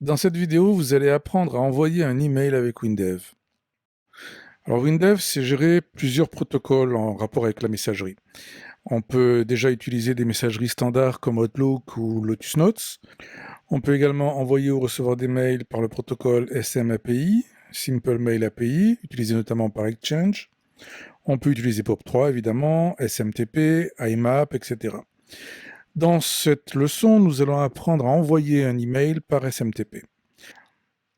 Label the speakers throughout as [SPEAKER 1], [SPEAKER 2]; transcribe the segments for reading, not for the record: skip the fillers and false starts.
[SPEAKER 1] Dans cette vidéo, vous allez apprendre à envoyer un email avec WinDev. Alors WinDev, c'est gérer plusieurs protocoles en rapport avec la messagerie. On peut déjà utiliser des messageries standards comme Outlook ou Lotus Notes. On peut également envoyer ou recevoir des mails par le protocole SMAPI, Simple Mail API, utilisé notamment par Exchange. On peut utiliser POP3 évidemment, SMTP, IMAP, etc. Dans cette leçon, nous allons apprendre à envoyer un email par SMTP.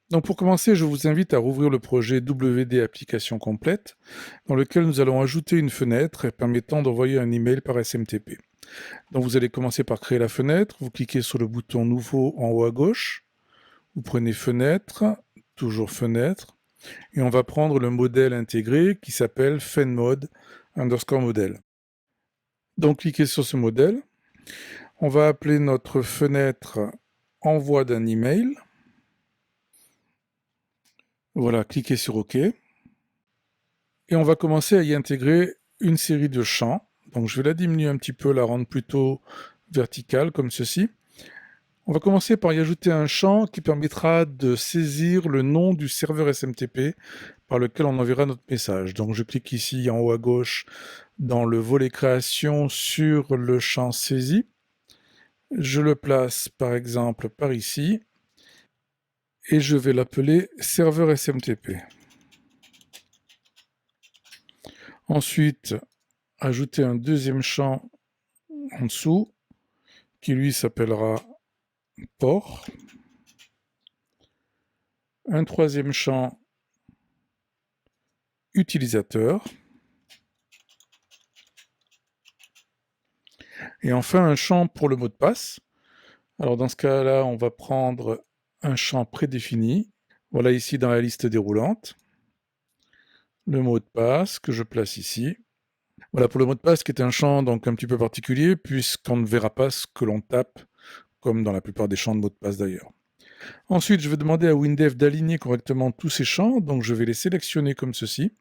[SPEAKER 1] Donc pour commencer, je vous invite à rouvrir le projet WD Application Complète, dans lequel nous allons ajouter une fenêtre permettant d'envoyer un email par SMTP. Donc vous allez commencer par créer la fenêtre, vous cliquez sur le bouton Nouveau en haut à gauche, vous prenez Fenêtre, toujours Fenêtre, et on va prendre le modèle intégré qui s'appelle FenMod_model. Donc cliquez sur ce modèle, on va appeler notre fenêtre Envoi d'un email. Voilà, cliquez sur OK. Et on va commencer à y intégrer une série de champs. Donc je vais la diminuer un petit peu, la rendre plutôt verticale, comme ceci. On va commencer par y ajouter un champ qui permettra de saisir le nom du serveur SMTP par lequel on enverra notre message. Donc je clique ici en haut à gauche dans le volet création sur le champ saisi. Je le place par exemple par ici et je vais l'appeler serveur SMTP. Ensuite, ajouter un deuxième champ en dessous qui lui s'appellera port. Un troisième champ utilisateur. Et enfin un champ pour le mot de passe. Alors dans ce cas-là, on va prendre un champ prédéfini. Voilà ici dans la liste déroulante. Le mot de passe que je place ici. Voilà pour le mot de passe qui est un champ donc un petit peu particulier puisqu'on ne verra pas ce que l'on tape, comme dans la plupart des champs de mots de passe d'ailleurs. Ensuite, je vais demander à WinDev d'aligner correctement tous ces champs, donc je vais les sélectionner comme ceci.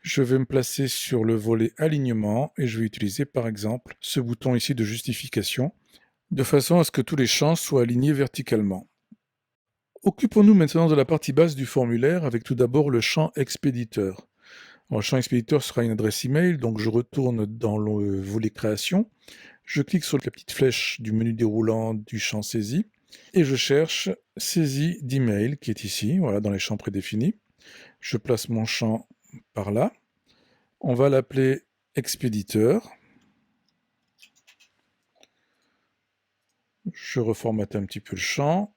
[SPEAKER 1] Je vais me placer sur le volet alignement et je vais utiliser par exemple ce bouton ici de justification, de façon à ce que tous les champs soient alignés verticalement. Occupons-nous maintenant de la partie basse du formulaire avec tout d'abord le champ expéditeur. Alors, le champ expéditeur sera une adresse email, donc je retourne dans le volet création, je clique sur la petite flèche du menu déroulant du champ saisie et je cherche saisie d'email qui est ici, voilà, dans les champs prédéfinis. Je place mon champ par là. On va l'appeler expéditeur. Je reformate un petit peu le champ.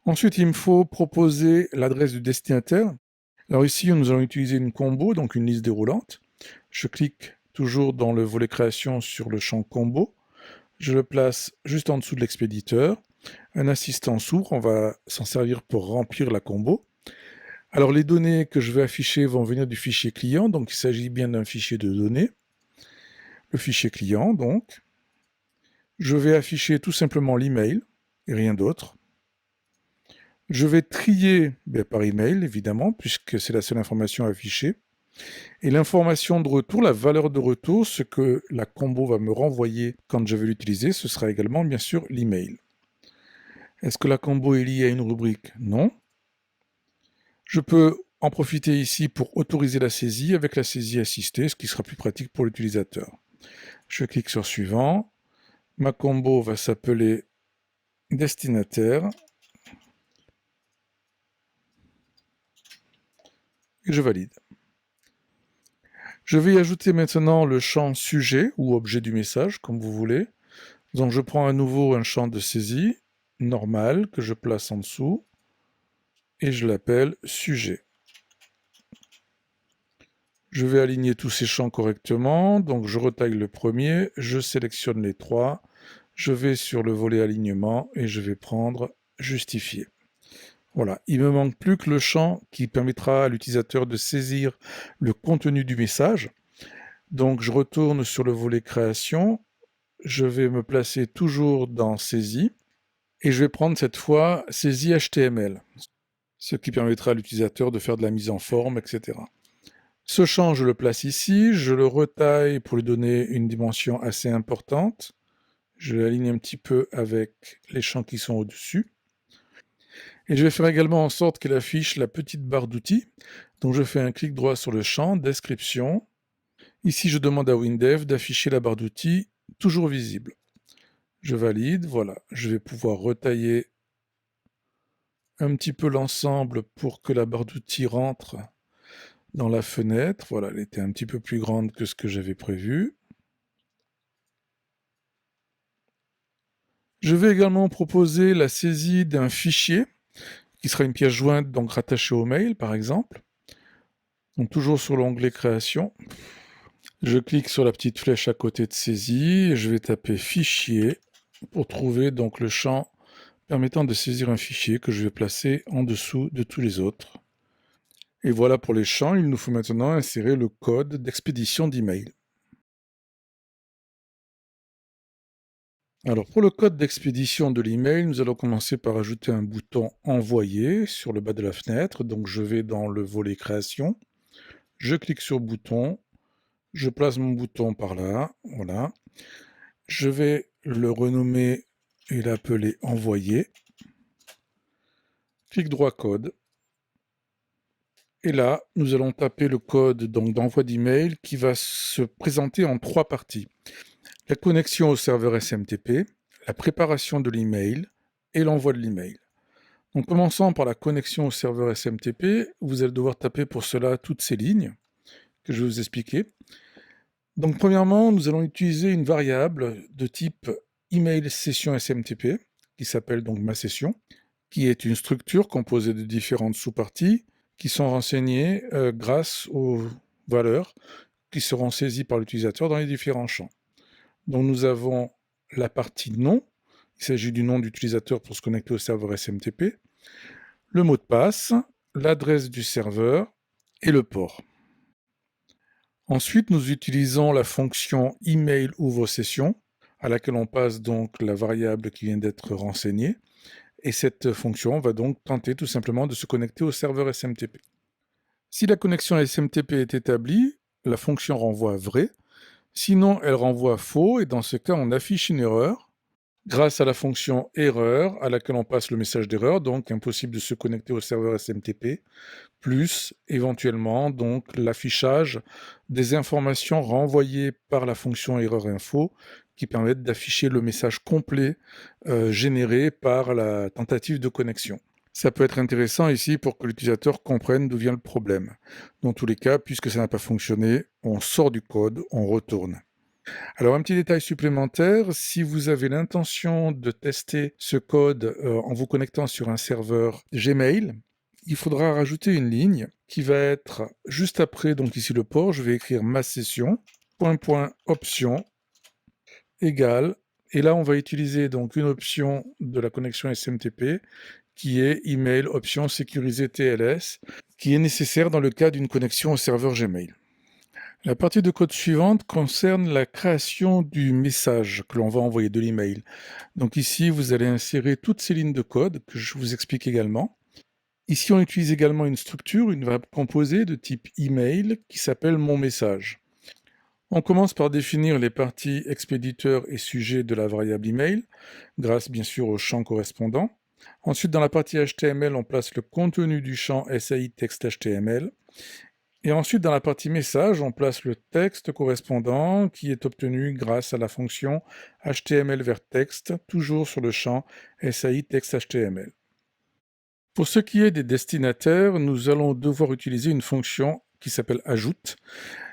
[SPEAKER 1] Ensuite, il me faut proposer l'adresse du destinataire. Alors ici, nous allons utiliser une combo, donc une liste déroulante. Je clique toujours dans le volet création sur le champ combo. Je le place juste en dessous de l'expéditeur. Un assistant s'ouvre, on va s'en servir pour remplir la combo. Alors les données que je vais afficher vont venir du fichier client, donc il s'agit bien d'un fichier de données. Le fichier client, donc. Je vais afficher tout simplement l'email et rien d'autre. Je vais trier par email, évidemment, puisque c'est la seule information affichée. Et l'information de retour, la valeur de retour, ce que la combo va me renvoyer quand je vais l'utiliser, ce sera également, bien sûr, l'email. Est-ce que la combo est liée à une rubrique? Non. Je peux en profiter ici pour autoriser la saisie avec la saisie assistée, ce qui sera plus pratique pour l'utilisateur. Je clique sur Suivant. Ma combo va s'appeler destinataire. Et je valide. Je vais y ajouter maintenant le champ sujet ou objet du message, comme vous voulez. Donc je prends à nouveau un champ de saisie normal que je place en dessous et je l'appelle sujet. Je vais aligner tous ces champs correctement, donc je retaille le premier, je sélectionne les trois, je vais sur le volet alignement et je vais prendre justifier. Voilà, il ne me manque plus que le champ qui permettra à l'utilisateur de saisir le contenu du message. Donc je retourne sur le volet création, je vais me placer toujours dans saisie et je vais prendre cette fois saisie HTML, ce qui permettra à l'utilisateur de faire de la mise en forme, etc. Ce champ, je le place ici, je le retaille pour lui donner une dimension assez importante. Je l'aligne un petit peu avec les champs qui sont au-dessus. Et je vais faire également en sorte qu'elle affiche la petite barre d'outils. Donc je fais un clic droit sur le champ, description. Ici, je demande à WinDev d'afficher la barre d'outils toujours visible. Je valide, voilà. Je vais pouvoir retailler un petit peu l'ensemble pour que la barre d'outils rentre dans la fenêtre. Voilà, elle était un petit peu plus grande que ce que j'avais prévu. Je vais également proposer la saisie d'un fichier qui sera une pièce jointe donc rattachée au mail par exemple. Donc toujours sur l'onglet création. Je clique sur la petite flèche à côté de saisie et je vais taper fichier pour trouver donc le champ permettant de saisir un fichier que je vais placer en dessous de tous les autres. Et voilà pour les champs, il nous faut maintenant insérer le code d'expédition d'email. Alors pour le code d'expédition de l'email, nous allons commencer par ajouter un bouton envoyer sur le bas de la fenêtre. Donc je vais dans le volet création, je clique sur bouton, je place mon bouton par là, voilà. Je vais le renommer et l'appeler envoyer. Clic droit code. Et là, nous allons taper le code d'envoi d'email qui va se présenter en 3 parties. La connexion au serveur SMTP, la préparation de l'email et l'envoi de l'email. Donc commençons par la connexion au serveur SMTP. Vous allez devoir taper pour cela toutes ces lignes que je vais vous expliquer. Donc premièrement, nous allons utiliser une variable de type email session SMTP qui s'appelle donc ma session, qui est une structure composée de différentes sous-parties qui sont renseignées grâce aux valeurs qui seront saisies par l'utilisateur dans les différents champs. Donc nous avons la partie nom, il s'agit du nom d'utilisateur pour se connecter au serveur SMTP, le mot de passe, l'adresse du serveur et le port. Ensuite, nous utilisons la fonction email ouvre session, à laquelle on passe donc la variable qui vient d'être renseignée, et cette fonction va donc tenter tout simplement de se connecter au serveur SMTP. Si la connexion SMTP est établie, la fonction renvoie vrai, sinon elle renvoie faux, et dans ce cas on affiche une erreur, grâce à la fonction erreur, à laquelle on passe le message d'erreur, donc impossible de se connecter au serveur SMTP, plus éventuellement donc l'affichage des informations renvoyées par la fonction erreur info qui permettent d'afficher le message complet généré par la tentative de connexion. Ça peut être intéressant ici pour que l'utilisateur comprenne d'où vient le problème. Dans tous les cas, puisque ça n'a pas fonctionné, on sort du code, on retourne. Alors un petit détail supplémentaire, si vous avez l'intention de tester ce code en vous connectant sur un serveur Gmail, il faudra rajouter une ligne qui va être juste après, donc ici le port, je vais écrire ma session, option, égale, et là on va utiliser donc une option de la connexion SMTP qui est email option sécurisée TLS, qui est nécessaire dans le cas d'une connexion au serveur Gmail. La partie de code suivante concerne la création du message que l'on va envoyer de l'email. Donc ici, vous allez insérer toutes ces lignes de code que je vous explique également. Ici, on utilise également une structure, une variable composée de type email qui s'appelle mon message. On commence par définir les parties expéditeur et sujet de la variable email, grâce bien sûr au champ correspondant. Ensuite, dans la partie HTML, on place le contenu du champ SAI texte HTML. Et ensuite, dans la partie message, on place le texte correspondant qui est obtenu grâce à la fonction HTML vers texte, toujours sur le champ SAI texte HTML. Pour ce qui est des destinataires, nous allons devoir utiliser une fonction qui s'appelle ajoute.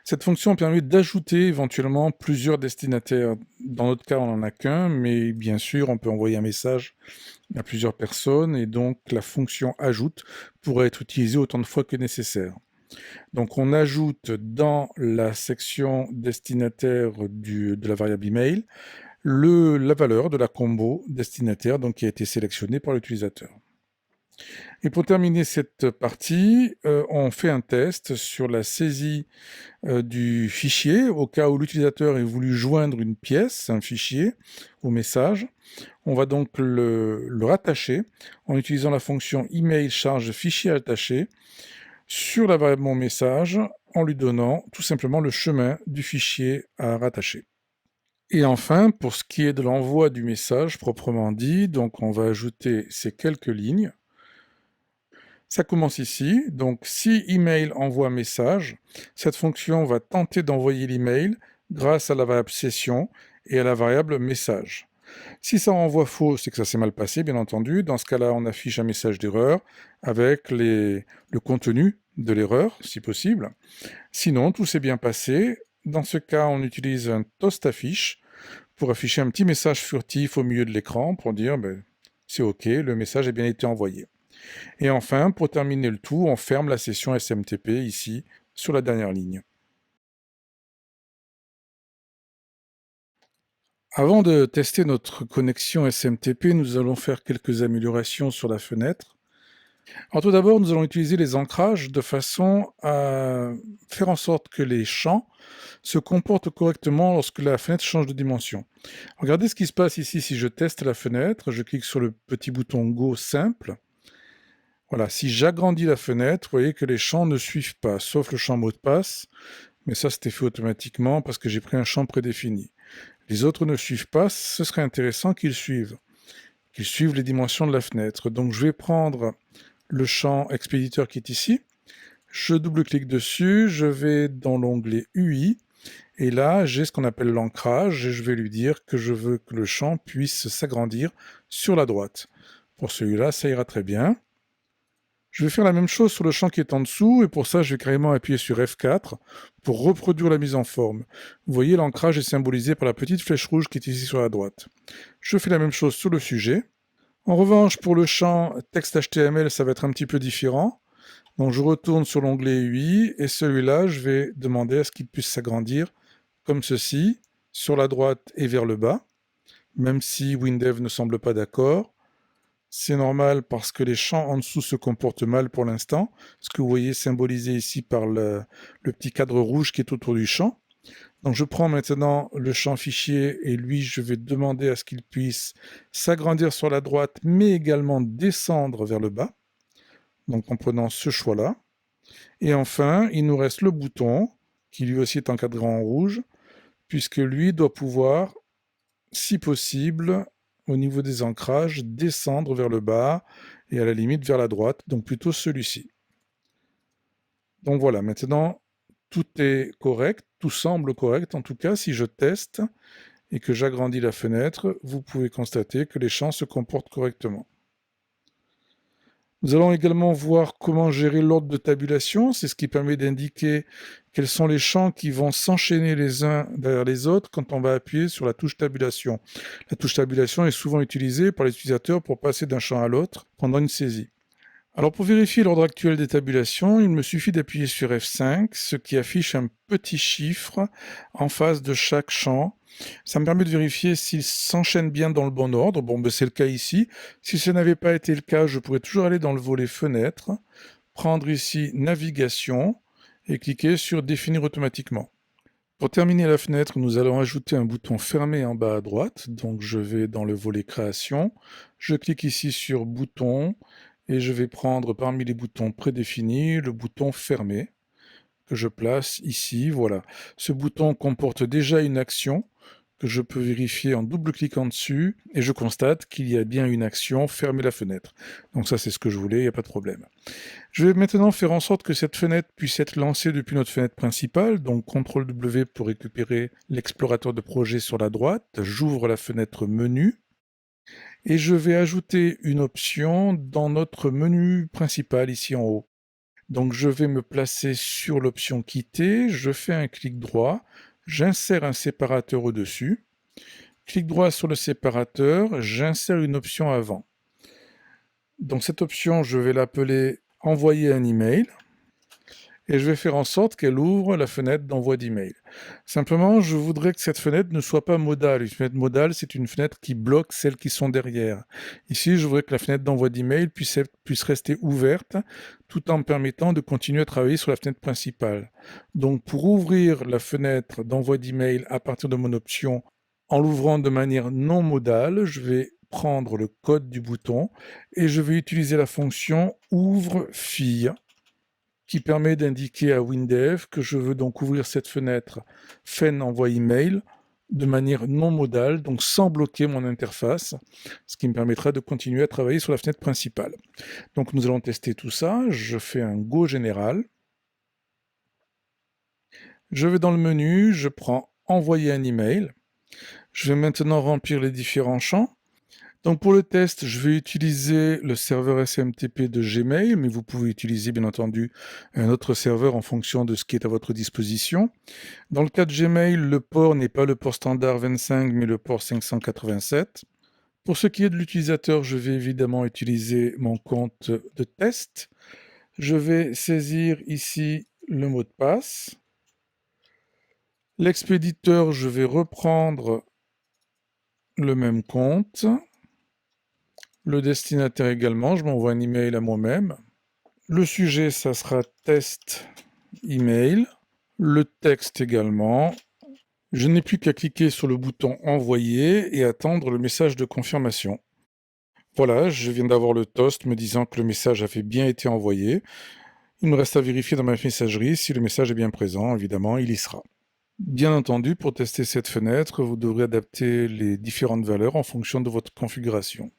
[SPEAKER 1] Cette fonction permet d'ajouter éventuellement plusieurs destinataires. Dans notre cas, on n'en a qu'un, mais bien sûr, on peut envoyer un message à plusieurs personnes, et donc la fonction ajoute pourrait être utilisée autant de fois que nécessaire. Donc on ajoute dans la section destinataire de la variable email la valeur de la combo destinataire donc, qui a été sélectionnée par l'utilisateur. Et pour terminer cette partie, on fait un test sur la saisie du fichier au cas où l'utilisateur ait voulu joindre une pièce, un fichier, au message. On va donc le rattacher en utilisant la fonction email charge fichier attaché sur la variable mon message en lui donnant tout simplement le chemin du fichier à rattacher. Et enfin, pour ce qui est de l'envoi du message proprement dit, donc on va ajouter ces quelques lignes. Ça commence ici, donc si email envoie message, cette fonction va tenter d'envoyer l'email grâce à la variable session et à la variable message. Si ça renvoie faux, c'est que ça s'est mal passé, bien entendu. Dans ce cas-là, on affiche un message d'erreur avec le contenu de l'erreur, si possible. Sinon, tout s'est bien passé. Dans ce cas, on utilise un toast affiche pour afficher un petit message furtif au milieu de l'écran pour dire ben, c'est OK, le message a bien été envoyé. Et enfin, pour terminer le tout, on ferme la session SMTP ici, sur la dernière ligne. Avant de tester notre connexion SMTP, nous allons faire quelques améliorations sur la fenêtre. Alors tout d'abord, nous allons utiliser les ancrages de façon à faire en sorte que les champs se comportent correctement lorsque la fenêtre change de dimension. Regardez ce qui se passe ici si je teste la fenêtre, je clique sur le petit bouton Go simple. Voilà, si j'agrandis la fenêtre, vous voyez que les champs ne suivent pas, sauf le champ mot de passe, mais ça c'était fait automatiquement parce que j'ai pris un champ prédéfini. Les autres ne suivent pas, ce serait intéressant qu'ils suivent les dimensions de la fenêtre. Donc je vais prendre le champ expéditeur qui est ici, je double-clique dessus, je vais dans l'onglet UI, et là j'ai ce qu'on appelle l'ancrage, et je vais lui dire que je veux que le champ puisse s'agrandir sur la droite. Pour celui-là, ça ira très bien. Je vais faire la même chose sur le champ qui est en dessous, et pour ça, je vais carrément appuyer sur F4 pour reproduire la mise en forme. Vous voyez, l'ancrage est symbolisé par la petite flèche rouge qui est ici sur la droite. Je fais la même chose sur le sujet. En revanche, pour le champ texte HTML, ça va être un petit peu différent. Donc je retourne sur l'onglet UI, et celui-là, je vais demander à ce qu'il puisse s'agrandir comme ceci, sur la droite et vers le bas, même si WinDev ne semble pas d'accord. C'est normal parce que les champs en dessous se comportent mal pour l'instant, ce que vous voyez symbolisé ici par le petit cadre rouge qui est autour du champ. Donc je prends maintenant le champ fichier et lui je vais demander à ce qu'il puisse s'agrandir sur la droite mais également descendre vers le bas, donc en prenant ce choix-là. Et enfin, il nous reste le bouton qui lui aussi est encadré en rouge puisque lui doit pouvoir, si possible, au niveau des ancrages, descendre vers le bas et à la limite vers la droite, donc plutôt celui-ci. Donc voilà, maintenant tout est correct, tout semble correct en tout cas si je teste et que j'agrandis la fenêtre, vous pouvez constater que les champs se comportent correctement. Nous allons également voir comment gérer l'ordre de tabulation, c'est ce qui permet d'indiquer quels sont les champs qui vont s'enchaîner les uns derrière les autres quand on va appuyer sur la touche tabulation. La touche tabulation est souvent utilisée par les utilisateurs pour passer d'un champ à l'autre pendant une saisie. Alors pour vérifier l'ordre actuel des tabulations, il me suffit d'appuyer sur F5, ce qui affiche un petit chiffre en face de chaque champ. Ça me permet de vérifier s'ils s'enchaînent bien dans le bon ordre. Bon, ben c'est le cas ici. Si ce n'avait pas été le cas, je pourrais toujours aller dans le volet Fenêtre, prendre ici Navigation et cliquer sur Définir automatiquement. Pour terminer la fenêtre, nous allons ajouter un bouton fermé en bas à droite. Donc je vais dans le volet Création, je clique ici sur Bouton et je vais prendre parmi les boutons prédéfinis le bouton Fermer que je place ici. Voilà. Ce bouton comporte déjà une action que je peux vérifier en double-cliquant dessus et je constate qu'il y a bien une action fermer la fenêtre. Donc ça c'est ce que je voulais, il n'y a pas de problème. Je vais maintenant faire en sorte que cette fenêtre puisse être lancée depuis notre fenêtre principale, donc CTRL-W pour récupérer l'explorateur de projet sur la droite. J'ouvre la fenêtre menu et je vais ajouter une option dans notre menu principal ici en haut. Donc je vais me placer sur l'option quitter, je fais un clic droit, j'insère un séparateur au-dessus, clic droit sur le séparateur, j'insère une option avant. Donc cette option, je vais l'appeler envoyer un email et je vais faire en sorte qu'elle ouvre la fenêtre d'envoi d'email. Simplement, je voudrais que cette fenêtre ne soit pas modale. Une fenêtre modale, c'est une fenêtre qui bloque celles qui sont derrière. Ici, je voudrais que la fenêtre d'envoi d'email puisse rester ouverte tout en me permettant de continuer à travailler sur la fenêtre principale. Donc, pour ouvrir la fenêtre d'envoi d'email à partir de mon option en l'ouvrant de manière non modale, je vais prendre le code du bouton et je vais utiliser la fonction ouvre fille qui permet d'indiquer à WinDev que je veux donc ouvrir cette fenêtre Fen envoi email de manière non modale, donc sans bloquer mon interface, ce qui me permettra de continuer à travailler sur la fenêtre principale. Donc nous allons tester tout ça. Je fais un Go général. Je vais dans le menu, je prends Envoyer un email. Je vais maintenant remplir les différents champs. Donc pour le test, je vais utiliser le serveur SMTP de Gmail, mais vous pouvez utiliser bien entendu un autre serveur en fonction de ce qui est à votre disposition. Dans le cas de Gmail, le port n'est pas le port standard 25, mais le port 587. Pour ce qui est de l'utilisateur, je vais évidemment utiliser mon compte de test. Je vais saisir ici le mot de passe. L'expéditeur, je vais reprendre le même compte. Le destinataire également, je m'envoie un email à moi-même. Le sujet, ça sera test email. Le texte également. Je n'ai plus qu'à cliquer sur le bouton envoyer et attendre le message de confirmation. Voilà, je viens d'avoir le toast me disant que le message avait bien été envoyé. Il me reste à vérifier dans ma messagerie si le message est bien présent. Évidemment, il y sera. Bien entendu, pour tester cette fenêtre, vous devrez adapter les différentes valeurs en fonction de votre configuration.